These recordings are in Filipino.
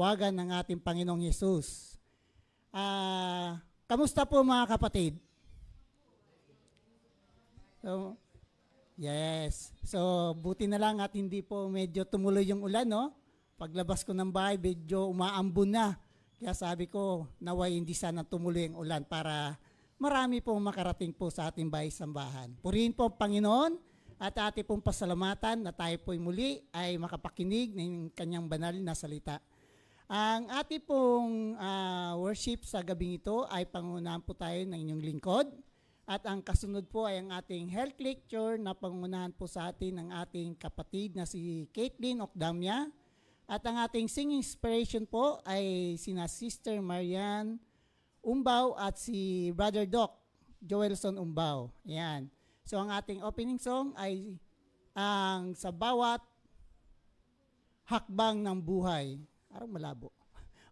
kinahawagan ng ating Panginoong Yesus. Kamusta po mga kapatid? So, yes. So, buti na lang at hindi po medyo tumuloy yung ulan, no? Paglabas ko ng bahay, medyo umaambon na. Kaya sabi ko, naway hindi sana tumuloy ang ulan para marami pong makarating po sa ating bahay-sambahan. Purihin po ang Panginoon at ating pong pasalamatan na tayo po'y muli ay makapakinig ng kanyang banal na salita. Ang ating pong worship sa gabing ito ay pangunahan po tayo ng inyong lingkod. At ang kasunod po ay ang ating health lecture na pangunahan po sa atin ng ating kapatid na si Caitlin Ocdamia. At ang ating singing inspiration po ay sina Sister Marian Umbaw at si Brother Doc Joelson Umbaw. Ayan. So ang ating opening song ay ang Sa Bawat Hakbang ng Buhay. Parang malabo.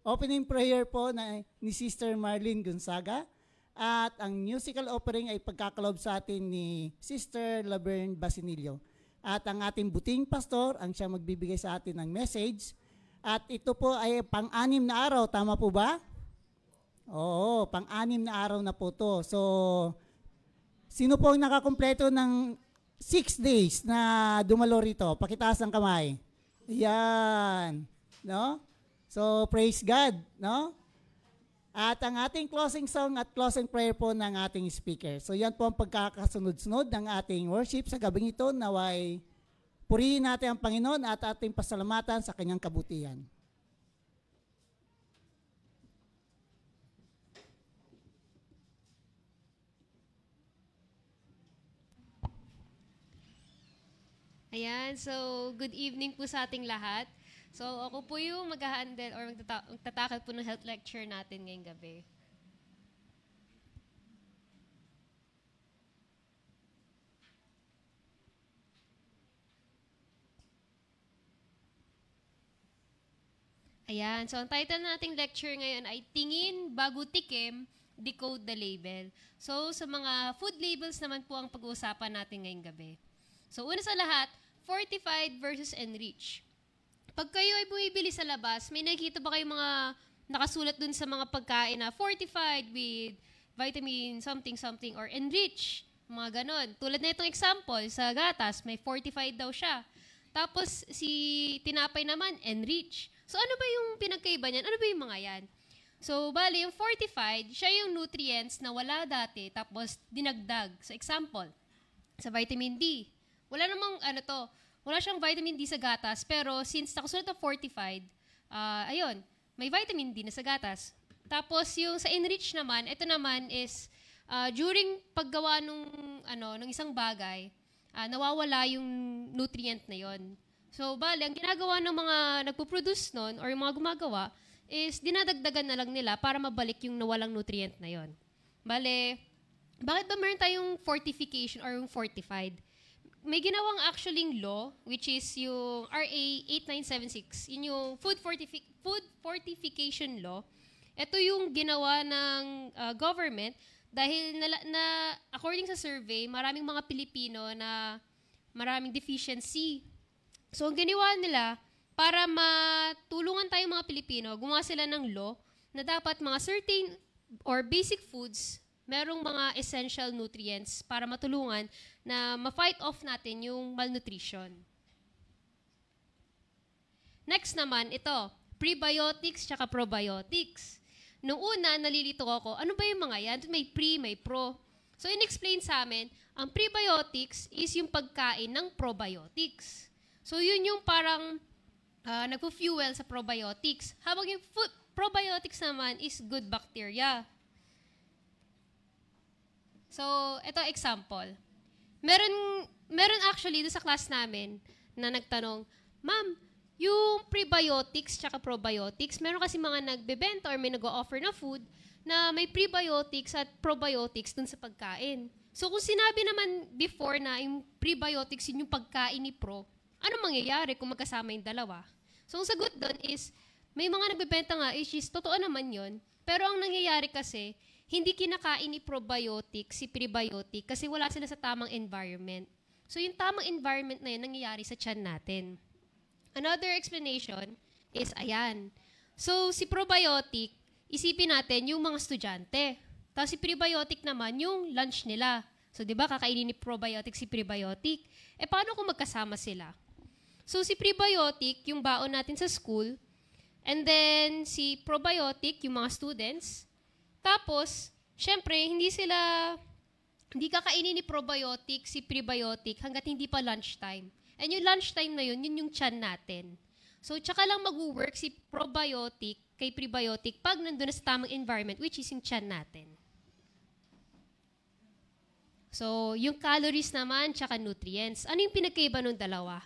Opening prayer po ni Sister Marlene Gonzaga. At ang musical offering ay pagkakalob sa atin ni Sister Laverne Basinillo. At ang ating buting pastor, ang siya magbibigay sa atin ng message. At ito po ay pang-anim na araw, tama po ba? Oo, pang-anim na araw na po to. So, sino po ang nakakumpleto ng 6 days na dumalo rito? Pakitaas ang kamay. Ayan. No? So, praise God. No? At ang ating closing song at closing prayer po ng ating speaker. So yan po ang pagkakasunod-sunod ng ating worship sa gabing ito. Naway purihin natin ang Panginoon at ating pasalamatan sa kanyang kabutihan. Ayan, so good evening po sa ating lahat. So ako po yung mag-handle or magtatakal po ng health lecture natin ngayong gabi. Ayan, so ang title nating lecture ngayon ay Tingin Bago Tikim, Decode the Label. So sa mga food labels naman po ang pag-uusapan natin ngayong gabi. So una sa lahat, fortified versus enriched. Pag kayo ay bumibili sa labas, may nakikita ba kayong mga nakasulat dun sa mga pagkain na fortified with vitamin something or enriched, mga ganon. Tulad na itong example, sa gatas, may fortified daw siya. Tapos si tinapay naman, enriched. So ano ba yung pinagkaiba niyan? Ano ba yung mga yan? So bali, yung fortified, siya yung nutrients na wala dati, tapos dinagdag. So example, sa vitamin D, wala namang wala siyang vitamin D sa gatas, pero since nakasulat na fortified, ayun, may vitamin D na sa gatas. Tapos yung sa enrich naman, ito naman is during paggawa ng isang bagay, nawawala yung nutrient na yon. So bali, ang ginagawa ng mga nagpo-produce nun or yung mga gumagawa is dinadagdagan na lang nila para mabalik yung nawalang nutrient na yon. Bali, bakit ba meron tayong fortification or yung fortified? May ginawang actually law, which is yung RA 8976, yun yung food fortification law. Ito yung ginawa ng government dahil according sa survey, maraming mga Pilipino na maraming deficiency. So ang ginawa nila, para matulungan tayong mga Pilipino, gumawa sila ng law na dapat mga certain or basic foods merong mga essential nutrients para matulungan na ma-fight off natin yung malnutrition. Next naman, ito, prebiotics tsaka probiotics. Noong una, nalilito ako, ano ba yung mga yan? May pre, may pro. So, in-explain sa amin, ang prebiotics is yung pagkain ng probiotics. So, yun yung parang nagpo-fuel sa probiotics. Habang yung probiotics naman is good bacteria. So, ito example. Meron actually doon sa class namin na nagtanong, Ma'am, yung prebiotics tsaka probiotics, meron kasi mga nagbebenta or may nag-o-offer na food na may prebiotics at probiotics dun sa pagkain. So, kung sinabi naman before na yung prebiotics yun yung pagkain ni pro, ano mangyayari kung magkasama yung dalawa? So, ang sagot doon is, may mga nagbebenta nga, is totoo naman yon. Pero ang nangyayari kasi, hindi kinakain ni probiotic si prebiotic kasi wala sila sa tamang environment. So yung tamang environment na yun nangyayari sa tiyan natin. Another explanation is ayan. So, si probiotic, isipin natin yung mga estudyante. Tapos si prebiotic naman, yung lunch nila. So, di ba, kakainin ni probiotic si prebiotic. Paano kung magkasama sila? So, si prebiotic, yung baon natin sa school, and then si probiotic, yung mga students. Tapos, syempre, hindi kakainin ni probiotic si prebiotic hanggat hindi pa lunchtime. And yung lunchtime na yun yung tiyan natin. So, tsaka lang mag-work si probiotic kay prebiotic pag nandun na sa tamang environment, which is yung tiyan natin. So, yung calories naman, tsaka nutrients. Ano yung pinagkaiba ng dalawa?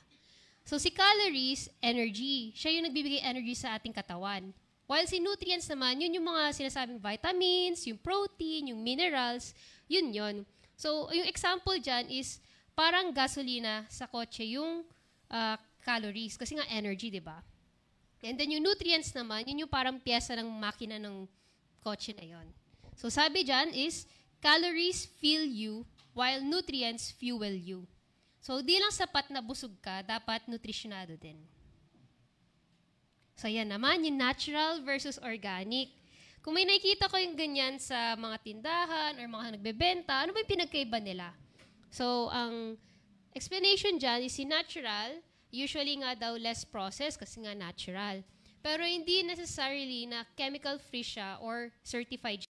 So, si calories, energy. Siya yung nagbibigay energy sa ating katawan. While si nutrients naman, yun yung mga sinasabing vitamins, yung protein, yung minerals, yun. So, yung example dyan is parang gasolina sa kotse yung calories. Kasi nga energy, di ba? And then yung nutrients naman, yun yung parang piyesa ng makina ng kotse na yon. So, sabi dyan is, calories fill you while nutrients fuel you. So, di lang sapat na busog ka, dapat nutrisyonado din. So, yan naman, yung natural versus organic. Kung may nakikita ko yung ganyan sa mga tindahan or mga nagbebenta, ano ba yung pinagkaiba nila? So, ang explanation dyan is si natural, usually nga daw less processed kasi nga natural. Pero hindi necessarily na chemical-free siya or certified.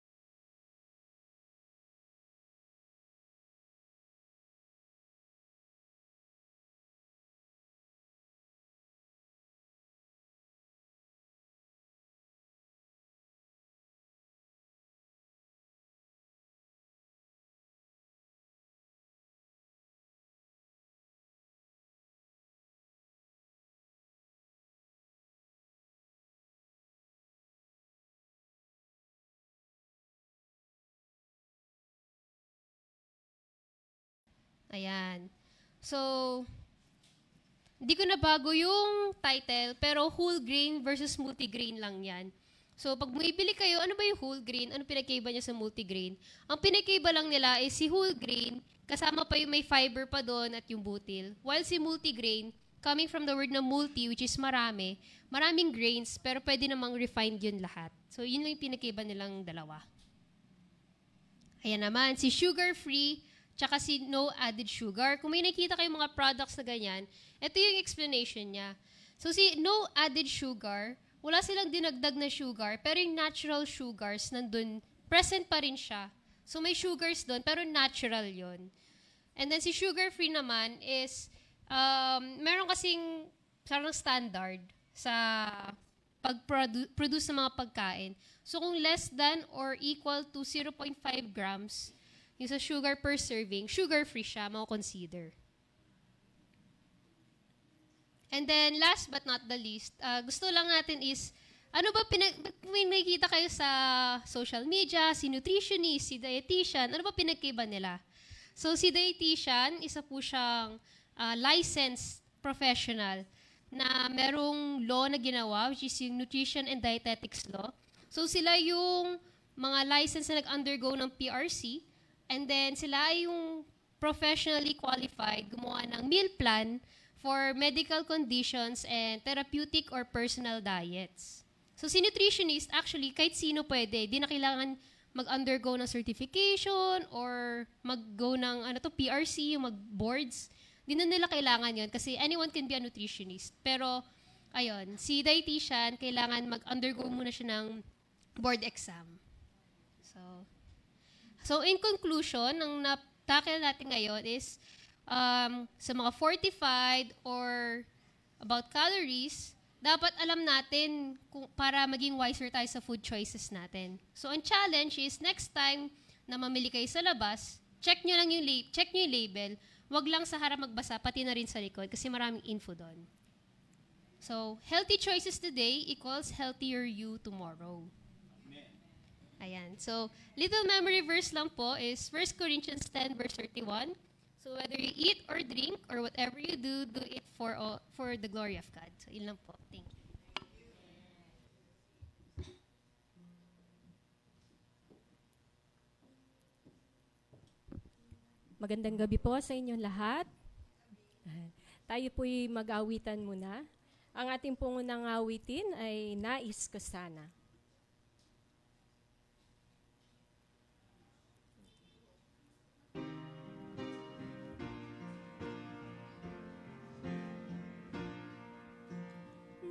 Ayan. So, hindi ko na bago yung title, pero whole grain versus multigrain lang yan. So, pag bumibili kayo, ano ba yung whole grain? Ano pinagkaiba niya sa multigrain? Ang pinagkaiba lang nila is si whole grain, kasama pa yung may fiber pa doon at yung butil. While si multigrain, coming from the word na multi, which is maraming grains, pero pwede namang refined yun lahat. So, yun lang yung pinagkaiba nilang dalawa. Ayan naman, si sugar-free, tsaka si no added sugar. Kung may nakita kayong mga products na ganyan, ito yung explanation niya. So si no added sugar, wala silang dinagdag na sugar, pero yung natural sugars nandun, present pa rin siya. So may sugars doon, pero natural yon. And then si sugar-free naman is, meron kasing parang standard sa pag-produce ng mga pagkain. So kung less than or equal to 0.5 grams, yung sa sugar per serving, sugar-free siya, consider. And then, last but not the least, gusto lang natin is, ano ba, may nakikita kayo sa social media, si nutritionist, si dietitian, ano ba pinagkaiba nila? So, si dietitian, isa po siyang licensed professional na merong law na ginawa, which is yung Nutrition and Dietetics Law. So, sila yung mga license na nag-undergo ng PRC, and then sila yung professionally qualified gumawa ng meal plan for medical conditions and therapeutic or personal diets. So si nutritionist, actually, kahit sino pwede. Di na kailangan mag-undergo ng certification or mag-go ng PRC, yung mag-boards. Di na nila kailangan yon kasi anyone can be a nutritionist. Pero, ayun, si dietitian, kailangan mag-undergo muna siya ng board exam. So, in conclusion, ang natakil natin ngayon is sa mga fortified or about calories, dapat alam natin para maging wiser tayo sa food choices natin. So, ang challenge is next time na mamili kayo sa labas, check nyo yung label, wag lang sa harap magbasa, pati na rin sa likod kasi maraming info doon. So, healthy choices today equals healthier you tomorrow. Ayan. So, little memory verse lang po is 1 Corinthians 10 verse 31. So, whether you eat or drink or whatever you do, do it for the glory of God. So, yun lang po. Thank you. Magandang gabi po sa inyong lahat. Tayo po'y mag-awitan muna. Ang ating pungunang awitin ay Nais Ko Sana.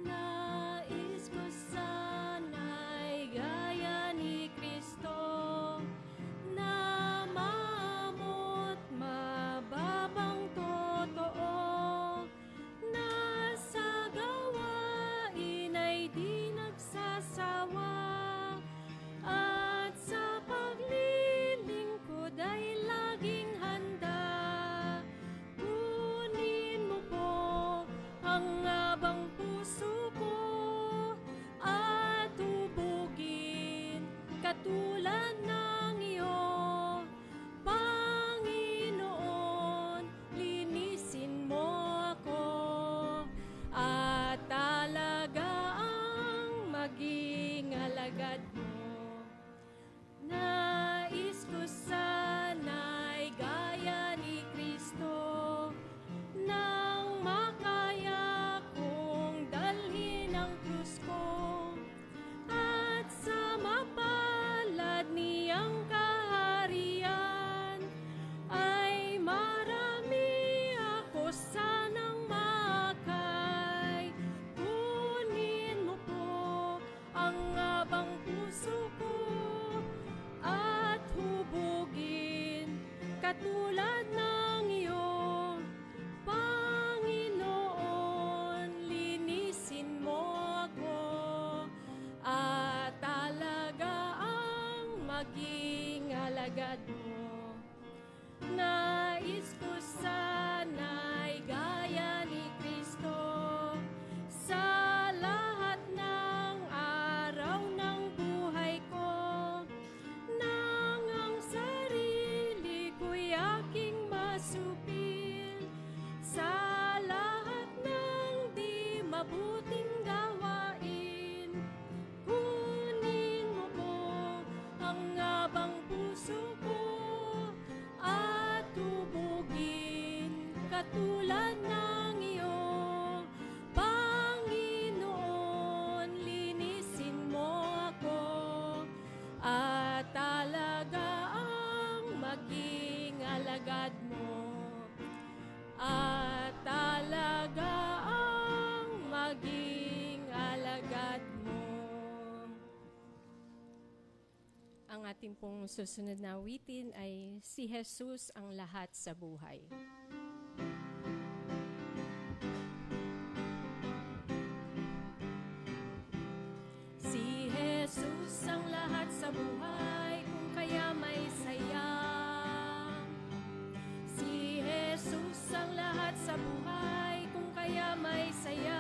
Nais ko sana'y gaya ni Kristo, na maamot mababang totoo, na sa gawain ay di nagsasawa, at sa paglilingkod ay laging handa. Kunin mo po ang abang puso ko at hubugin katulad ng iyo. Panginoon, linisin mo ako at talagang maging alagad mo. Nais ko sana'y gaya ni Kristo, nang makaya kong dalhin ang krus ko, at sa mapalad niyang kaharian ay marami ako sanang makay. Kunin mo po ang abang puso ko at hubugin katulad ng iyo. Panginoon, linisin mo ako at talaga ang maging alagad mo. Nais ko sana'y gaya ni Kristo, sa lahat ng araw ng buhay ko, nang ang sarili ko'y aking masupil, sa lahat ng di mabuting gawain. Kunin mo po ang abang puso ko at hubugin katulad ng iyo. Panginoon, linisin mo ako at talaga ang maging alagad mo. At talaga ang maging alagad mo. Ang ating pong susunod na awitin ay Si Jesus ang Lahat sa Buhay. Si Jesus ang lahat sa buhay, kung kaya may saya. Si Jesus ang lahat sa buhay, kung kaya may saya.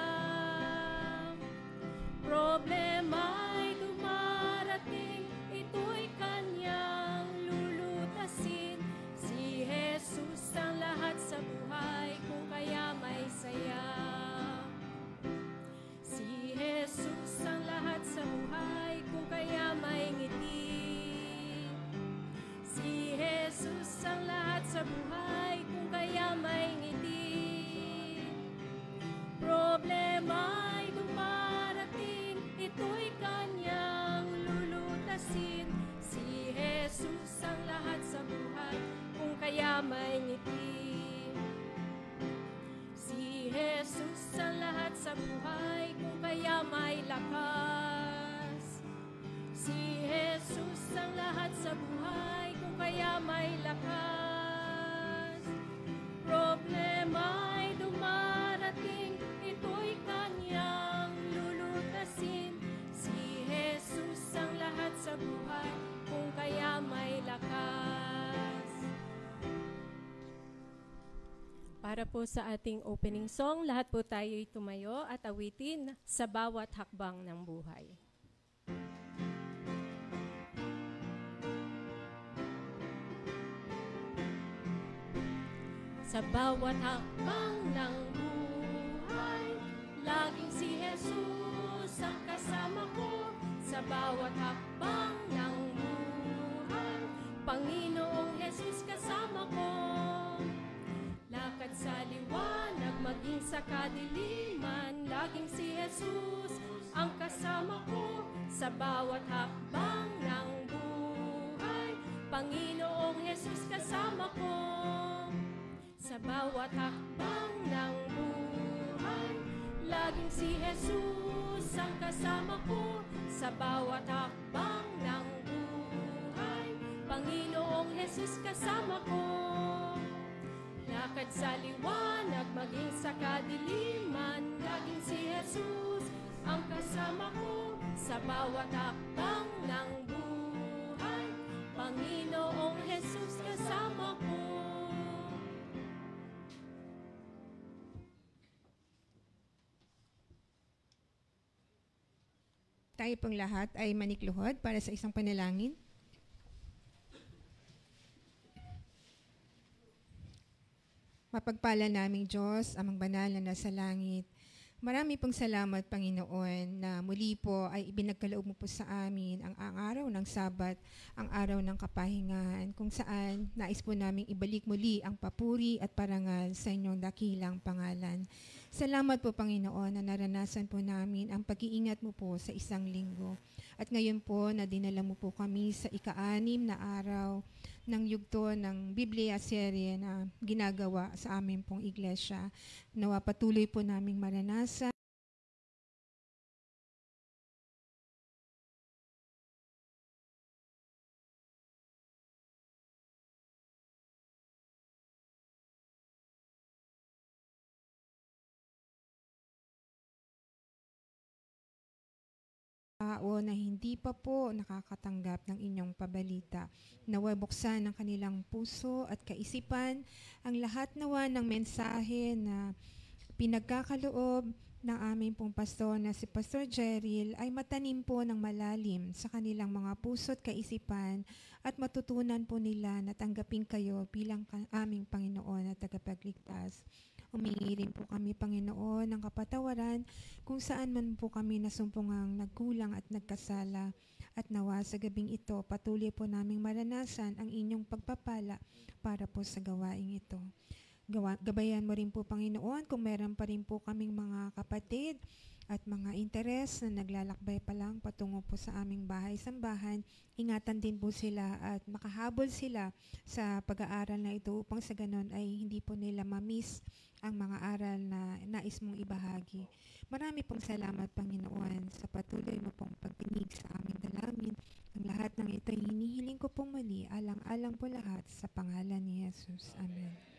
Problema'y dumarating, ito'y kanyang lulutasin. Si Jesus ang lahat sa buhay, kung kaya may saya. Si Jesus ang lahat sa buhay, kung kaya may ngiti. Si Jesus ang lahat sa buhay, kung kaya may ngiti. Problema'y dumarating, ito'y kanyang lulutasin. Si Jesus ang lahat sa buhay, kung kaya may ngiti. Si Jesus ang lahat sa buhay, kung kaya may lakas. Si Jesus ang lahat sa buhay, kung kaya may lakas. Problema'y dumarating, ito'y kanyang lulutasin. Si Jesus ang lahat sa buhay, kung kaya may lakas. Para po sa ating opening song, lahat po tayo'y tumayo at awitin Sa Bawat Hakbang ng Buhay. Sa bawat hakbang ng buhay, laging si Jesus ang kasama ko. Sa bawat hakbang ng buhay, Panginoong Jesus kasama ko. Lakad sa liwanag, maging sa kadiliman, laging si Jesus ang kasama ko sa bawat hakbang ng buhay. Panginoong Jesus kasama ko sa bawat hakbang ng buhay. Laging si Jesus ang kasama ko sa bawat hakbang ng buhay. Panginoong Jesus kasama ko. Lakad sa liwanag, maging sa kadiliman, laging si Jesus ang kasama ko sa bawat hakbang ng buhay. Panginoong Jesus kasama ko. Tayo pong lahat ay manikluhod para sa isang panalangin. Mapagpala naming Diyos, Amang Banal na nasa langit, marami pong salamat, Panginoon, na muli po ay ibinagkaloob mo po sa amin ang araw ng Sabat, ang araw ng kapahingahan, kung saan nais po namin ibalik muli ang papuri at parangal sa inyong dakilang pangalan. Salamat po, Panginoon, na naranasan po namin ang pag-iingat mo po sa isang linggo. At ngayon po, na dinala mo po kami sa ika-6 na araw ng yugto ng Biblia serye na ginagawa sa amin pong iglesia. Nawa patuloy po naming maranasan tao na hindi pa po nakakatanggap ng inyong pabalita. Nawa buksan ng kanilang puso at kaisipan ang lahat nawa ng mensahe na pinagkakaloob ng aming pong pastor na si Pastor Jerril ay matanim po ng malalim sa kanilang mga puso at kaisipan at matutunan po nila na tanggapin kayo bilang aming Panginoon at tagapagligtas. Humingi rin po kami, Panginoon, ng kapatawaran kung saan man po kami nasumpungang nagkulang at nagkasala. At nawa sa gabing ito, patuloy po naming maranasan ang inyong pagpapala para po sa gawaing ito. Gabayan mo rin po, Panginoon, kung meron pa rin po kaming mga kapatid at mga interes na naglalakbay pa lang patungo po sa aming bahay-sambahan, ingatan din po sila at makahabol sila sa pag-aaral na ito upang sa ganon ay hindi po nila ma-miss ang mga aral na nais mong ibahagi. Marami pong salamat, Panginoon, sa patuloy mo pong pagdinig sa aming dalangin. Ang lahat ng ito hinihiling ko pong muli, alang-alang po lahat sa pangalan ni Jesus. Amen.